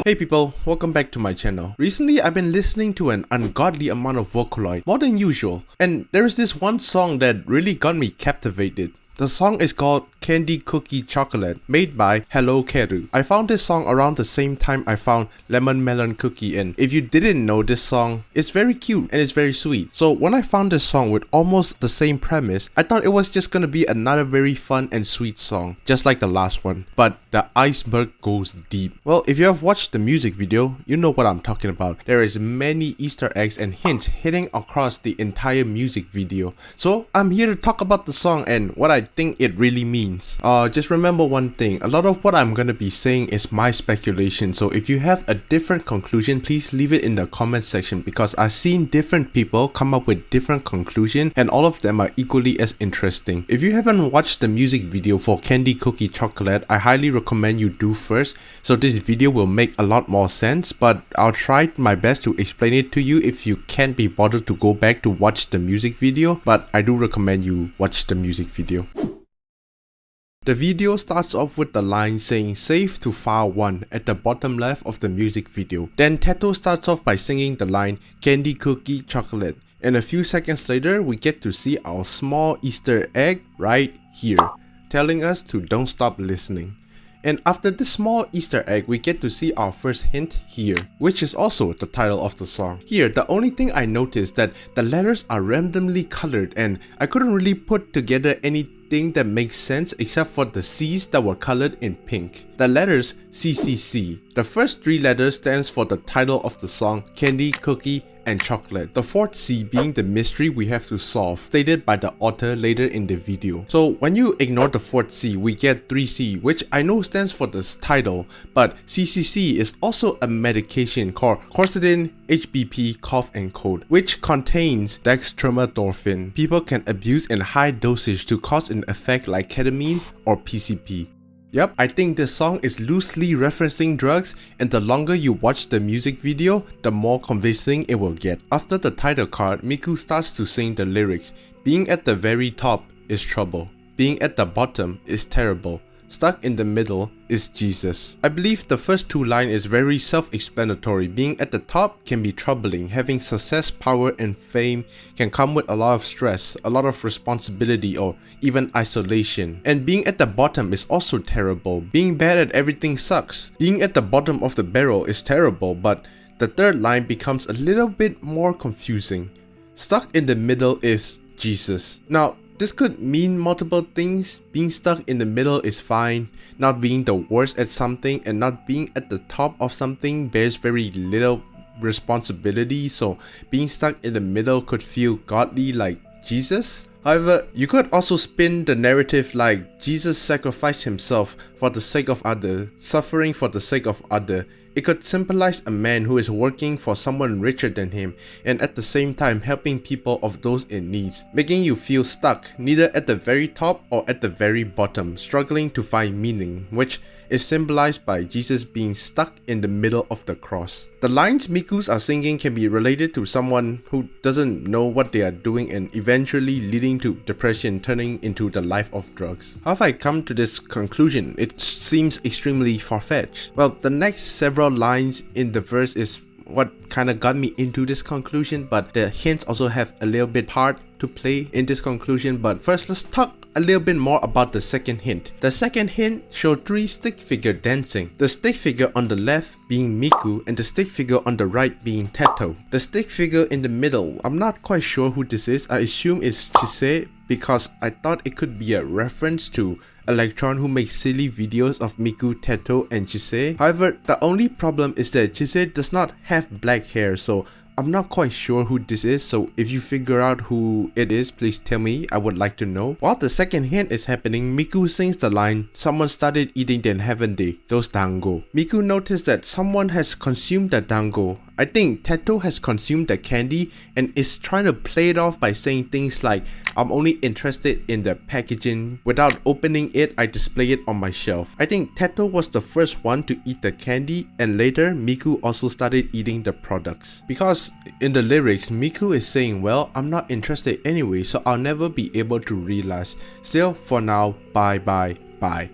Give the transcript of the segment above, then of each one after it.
Hey people, welcome back to my channel. Recently I've been listening to an ungodly amount of Vocaloid, more than usual, and there is this one song that really got me captivated. The song is called Candy Cookie Chocolate, made by Hello Keru. I found this song around the same time I found Lemon Melon Cookie, and if you didn't know this song, it's very cute and it's very sweet. So when I found this song with almost the same premise, I thought it was just gonna be another very fun and sweet song, just like the last one. But the iceberg goes deep. Well, if you have watched the music video, you know what I'm talking about. There is many Easter eggs and hints hitting across the entire music video. So I'm here to talk about the song and what I think it really means. Just remember one thing, a lot of what I'm gonna be saying is my speculation, so if you have a different conclusion, please leave it in the comment section, because I've seen different people come up with different conclusions and all of them are equally as interesting. If you haven't watched the music video for Candy Cookie Chocolate, I highly recommend you do first, so this video will make a lot more sense, but I'll try my best to explain it to you if you can't be bothered to go back to watch the music video, but I do recommend you watch the music video. The video starts off with the line saying "Save to File 1" at the bottom left of the music video. Then Teto starts off by singing the line "Candy Cookie Chocolate," and a few seconds later we get to see our small Easter egg right here, telling us to don't stop listening. And after this small Easter egg, we get to see our first hint here, which is also the title of the song. Here, the only thing I noticed that the letters are randomly colored and I couldn't really put together anything that makes sense except for the C's that were colored in pink. The letters CCC. The first three letters stands for the title of the song, Candy, Cookie, and Chocolate. The fourth C being the mystery we have to solve, stated by the author later in the video. So when you ignore the fourth C, we get 3C, which I know stands for the title, but CCC is also a medication called quercetin HBP cough and cold, which contains dextromethorphan. People can abuse in high dosage to cause an effect like ketamine or PCP. Yep, I think this song is loosely referencing drugs, and the longer you watch the music video, the more convincing it will get. After the title card, Miku starts to sing the lyrics. Being at the very top is trouble. Being at the bottom is terrible. Stuck in the middle is Jesus. I believe the first two lines is very self-explanatory. Being at the top can be troubling. Having success, power, and fame can come with a lot of stress, a lot of responsibility, or even isolation. And being at the bottom is also terrible. Being bad at everything sucks. Being at the bottom of the barrel is terrible, but the third line becomes a little bit more confusing. Stuck in the middle is Jesus. Now, this could mean multiple things. Being stuck in the middle is fine. Not being the worst at something and not being at the top of something bears very little responsibility, so being stuck in the middle could feel godly like Jesus. However, you could also spin the narrative like Jesus sacrificed himself for the sake of others, suffering for the sake of others. It could symbolize a man who is working for someone richer than him and at the same time helping people of those in need, making you feel stuck neither at the very top or at the very bottom, struggling to find meaning, which is symbolized by Jesus being stuck in the middle of the cross. The lines Mikus are singing can be related to someone who doesn't know what they are doing and eventually leading to depression, turning into the life of drugs. How have I come to this conclusion? It seems extremely far-fetched. Well, the next several lines in the verse is what kind of got me into this conclusion, but the hints also have a little bit part to play in this conclusion. But first, let's talk a little bit more about the second hint. The second hint showed three stick figure dancing. The stick figure on the left being Miku and the stick figure on the right being Teto. The stick figure in the middle, I'm not quite sure who this is. I assume it's Chise because I thought it could be a reference to Electron, who makes silly videos of Miku, Teto, and Chise. However, the only problem is that Chise does not have black hair, so I'm not quite sure who this is, so if you figure out who it is, please tell me, I would like to know. While the second hint is happening, Miku sings the line, "Someone started eating them, haven't they? Those dango." Miku noticed that someone has consumed the dango. I think Teto has consumed the candy and is trying to play it off by saying things like, "I'm only interested in the packaging. Without opening it, I display it on my shelf." I think Teto was the first one to eat the candy, and later Miku also started eating the products. Because in the lyrics, Miku is saying, "Well, I'm not interested anyway, so I'll never be able to realize. Still, for now, bye bye bye."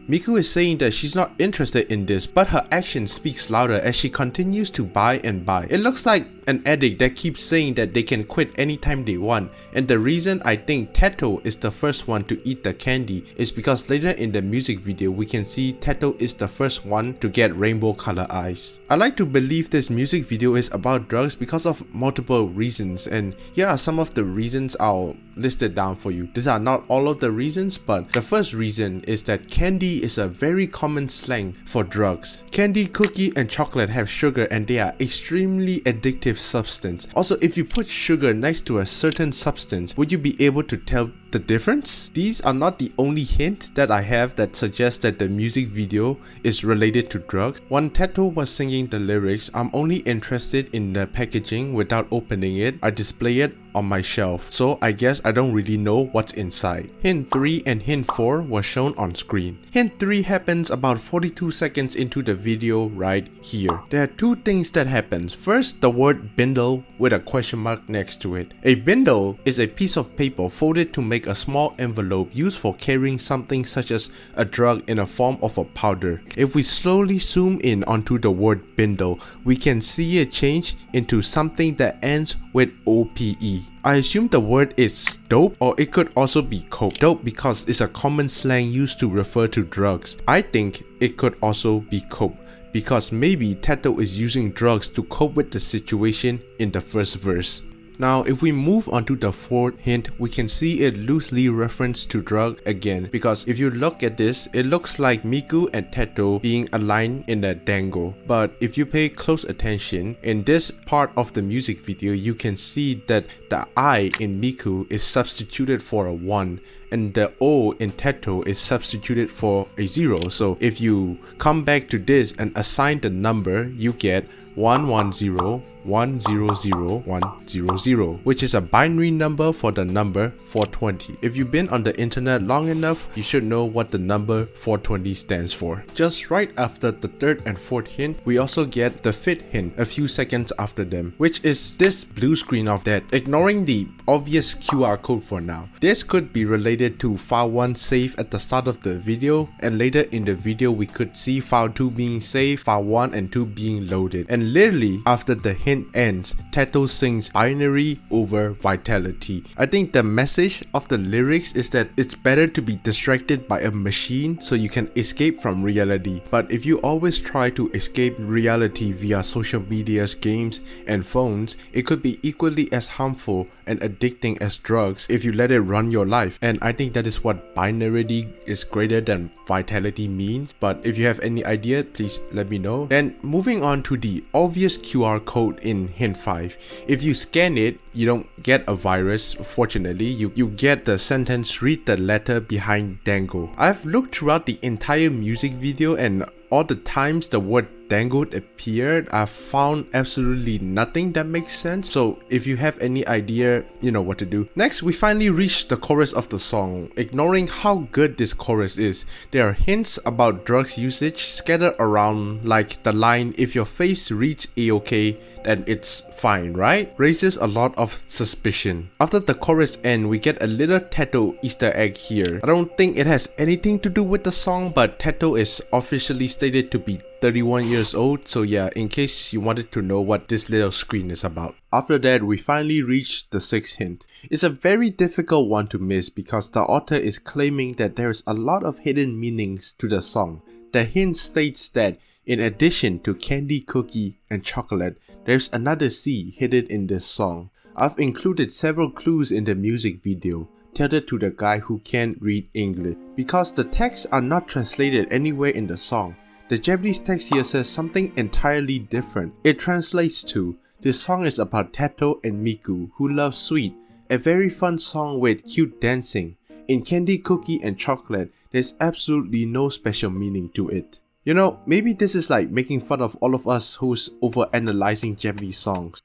Miku is saying that she's not interested in this, but her action speaks louder as she continues to buy and buy. It looks like an addict that keeps saying that they can quit anytime they want, and the reason I think Teto is the first one to eat the candy is because later in the music video we can see Teto is the first one to get rainbow color eyes. I like to believe this music video is about drugs because of multiple reasons, and here are some of the reasons I'll list it down for you. These are not all of the reasons, but the first reason is that candy is a very common slang for drugs. Candy, cookie, and chocolate have sugar and they are extremely addictive substance. Also, if you put sugar next to a certain substance, would you be able to tell the difference? These are not the only hint that I have that suggests that the music video is related to drugs. When Teto was singing the lyrics, I'm only interested in the packaging. Without opening it, I display it on my shelf, so I guess I don't really know what's inside. Hint 3 and hint 4 were shown on screen. Hint 3 happens about 42 seconds into the video right here. There are two things that happens. First, the word bindle with a question mark next to it. A bindle is a piece of paper folded to make a small envelope used for carrying something such as a drug in a form of a powder. If we slowly zoom in onto the word bindle, we can see it change into something that ends with OPE. I assume the word is dope, or it could also be coke. Dope because it's a common slang used to refer to drugs. I think it could also be coke, because maybe Teto is using drugs to cope with the situation in the first verse. Now, if we move on to the fourth hint, we can see it loosely referenced to drug again, because if you look at this, it looks like Miku and Teto being aligned in a dango. But if you pay close attention, in this part of the music video, you can see that the I in Miku is substituted for a 1. And the O in Teto is substituted for a 0. So if you come back to this and assign the number, you get 110 100 100, which is a binary number for the number 420. If you've been on the internet long enough, you should know what the number 420 stands for. Just right after the third and fourth hint, we also get the fifth hint a few seconds after them, which is this blue screen of that, ignoring the obvious QR code for now. This could be related to file 1 saved at the start of the video, and later in the video we could see file 2 being saved, file 1 and 2 being loaded. And literally after the hint ends, Teto sings binary over vitality. I think the message of the lyrics is that it's better to be distracted by a machine so you can escape from reality. But if you always try to escape reality via social medias, games, and phones, it could be equally as harmful and addicting as drugs if you let it run your life. And I think that is what binarity is greater than vitality means. But if you have any idea, please let me know. Then moving on to the obvious QR code in hint 5. If you scan it, you don't get a virus, fortunately. You get the sentence, read the letter behind dango. I've looked throughout the entire music video, and all the times the word dango appeared, I've found absolutely nothing that makes sense. So if you have any idea, you know what to do. Next, we finally reached the chorus of the song. Ignoring how good this chorus is, there are hints about drugs usage scattered around, like the line, "If your face reads A-OK, then it's fine, right?" Raises a lot of suspicion. After the chorus ends, we get a little Teto Easter egg here. I don't think it has anything to do with the song, but Teto is officially stated to be 31 years old, so yeah, in case you wanted to know what this little screen is about. After that, we finally reached the sixth hint. It's a very difficult one to miss because the author is claiming that there's a lot of hidden meanings to the song. The hint states that in addition to candy, cookie, and chocolate, there's another C hidden in this song. I've included several clues in the music video, tethered to the guy who can't read English, because the texts are not translated anywhere in the song. The Japanese text here says something entirely different. It translates to, "This song is about Teto and Miku who love sweet, a very fun song with cute dancing. In candy, cookie, and chocolate, there's absolutely no special meaning to it." You know, maybe this is like making fun of all of us who's overanalyzing Japanese songs.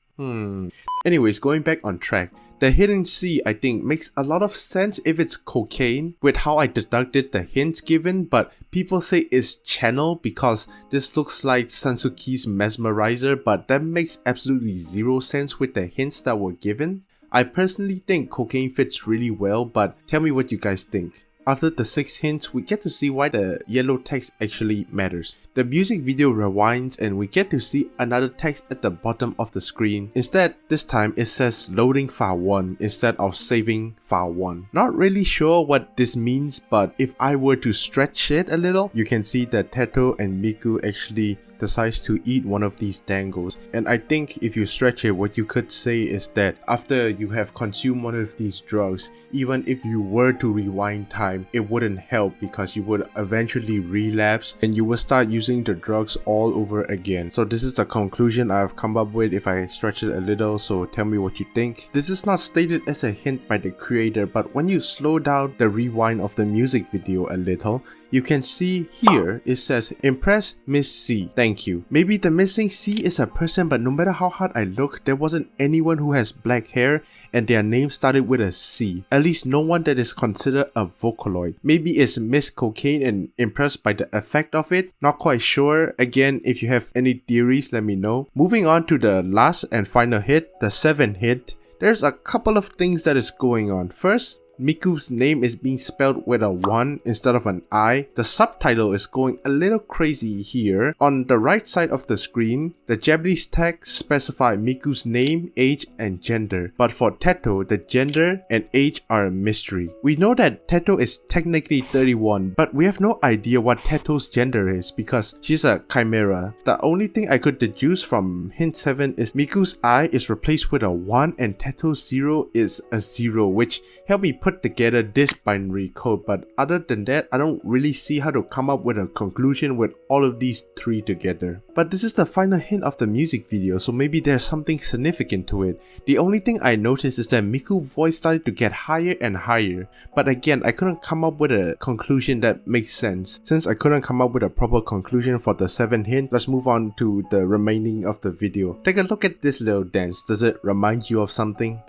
Anyways, going back on track, the hidden C I think makes a lot of sense if it's cocaine with how I deducted the hints given, but people say it's channel because this looks like Sansuki's Mesmerizer, but that makes absolutely zero sense with the hints that were given. I personally think cocaine fits really well, but tell me what you guys think. After the 6 hints, we get to see why the yellow text actually matters. The music video rewinds and we get to see another text at the bottom of the screen. Instead, this time it says loading file 1 instead of saving file 1. Not really sure what this means, but if I were to stretch it a little, you can see that Teto and Miku actually decides to eat one of these dangles. And I think if you stretch it, what you could say is that after you have consumed one of these drugs, even if you were to rewind time, it wouldn't help because you would eventually relapse and you will start using the drugs all over again. So this is the conclusion I've come up with if I stretch it a little, so tell me what you think. This is not stated as a hint by the creator, but when you slow down the rewind of the music video a little, you can see here it says impress Miss C, thank you. Maybe the missing C is a person, but no matter how hard I look, there wasn't anyone who has black hair and their name started with a C. At least no one that is considered a Vocaloid. Maybe it's Miss Cocaine and impressed by the effect of it, not quite sure. Again, if you have any theories, let me know. Moving on to the last and final hit, the 7th hit. There's a couple of things that is going on. First, Miku's name is being spelled with a 1 instead of an I. The subtitle is going a little crazy here. On the right side of the screen, the Japanese text specify Miku's name, age, and gender. But for Teto, the gender and age are a mystery. We know that Teto is technically 31, but we have no idea what Teto's gender is because she's a chimera. The only thing I could deduce from hint 7 is Miku's I is replaced with a 1 and Teto's 0 is a 0, which helped me put together this binary code, but other than that, I don't really see how to come up with a conclusion with all of these 3 together. But this is the final hint of the music video, so maybe there's something significant to it. The only thing I noticed is that Miku's voice started to get higher and higher, but again, I couldn't come up with a conclusion that makes sense. Since I couldn't come up with a proper conclusion for the 7th hint, let's move on to the remaining of the video. Take a look at this little dance. Does it remind you of something?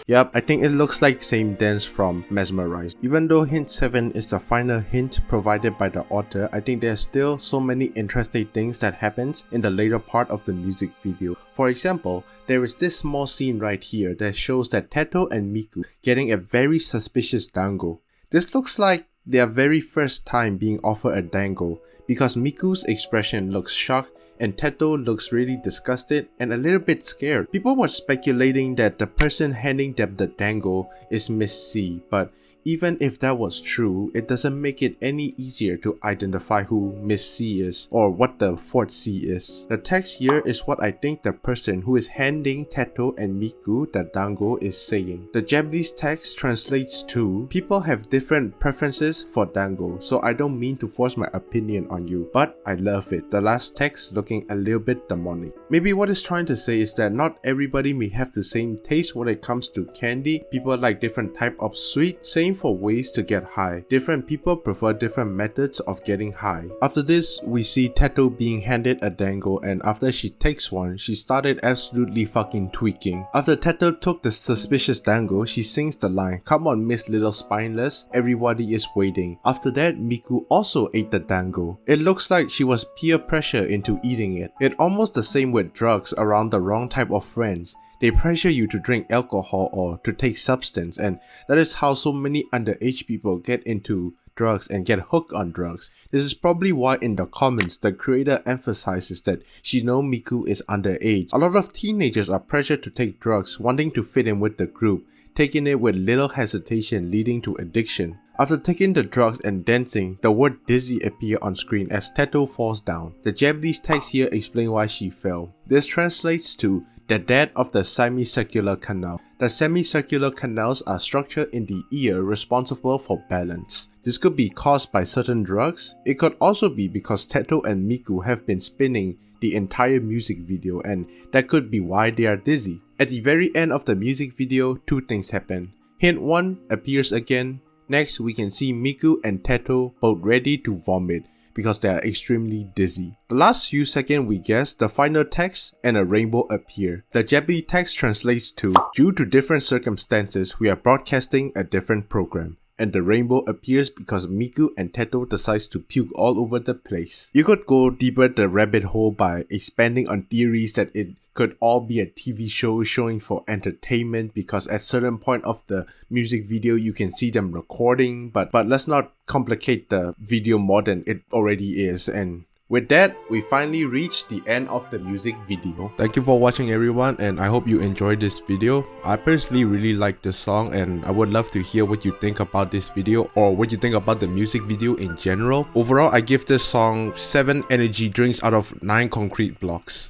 Yep, I think it looks like the same dance from Mesmerizer. Even though hint 7 is the final hint provided by the author, I think there's still so many interesting things that happens in the later part of the music video. For example, there is this small scene right here that shows that Teto and Miku getting a very suspicious dango. This looks like their very first time being offered a dango because Miku's expression looks shocked and Teto looks really disgusted and a little bit scared. People were speculating that the person handing them the dango is Miss C, but even if that was true, it doesn't make it any easier to identify who Miss C is or what the 4th C is. The text here is what I think the person who is handing Teto and Miku the dango is saying. The Japanese text translates to, people have different preferences for dango, so I don't mean to force my opinion on you, but I love it. The last text looking a little bit demonic. Maybe what it's trying to say is that not everybody may have the same taste when it comes to candy. People like different type of sweet, same for ways to get high. Different people prefer different methods of getting high. After this, we see Teto being handed a dango, and after she takes one, she started absolutely fucking tweaking. After Teto took the suspicious dango, she sings the line, "Come on Miss Little Spineless, everybody is waiting." After that, Miku also ate the dango. It looks like she was peer pressure into eating it. It's almost the same with drugs around the wrong type of friends. They pressure you to drink alcohol or to take substance, and that is how so many underage people get into drugs and get hooked on drugs. This is probably why in the comments the creator emphasizes that she knows Miku is underage. A lot of teenagers are pressured to take drugs, wanting to fit in with the group, taking it with little hesitation, leading to addiction. After taking the drugs and dancing, the word dizzy appears on screen as Teto falls down. The Japanese text here explains why she fell. This translates to the death of the semicircular canal. The semicircular canals are structured in the ear responsible for balance. This could be caused by certain drugs. It could also be because Teto and Miku have been spinning the entire music video, and that could be why they are dizzy. At the very end of the music video, 2 things happen. Hint 1 appears again. Next, we can see Miku and Teto both ready to vomit because they are extremely dizzy. The last few seconds we guess the final text and a rainbow appear. The Japanese text translates to, due to different circumstances, we are broadcasting a different program. And the rainbow appears because Miku and Teto decides to puke all over the place. You could go deeper the rabbit hole by expanding on theories that it could all be a TV show showing for entertainment, because at certain point of the music video you can see them recording, but let's not complicate the video more than it already is. And with that, we finally reached the end of the music video. Thank you for watching, everyone, and I hope you enjoyed this video. I personally really like this song, and I would love to hear what you think about this video or what you think about the music video in general. Overall, I give this song 7 energy drinks out of 9 concrete blocks.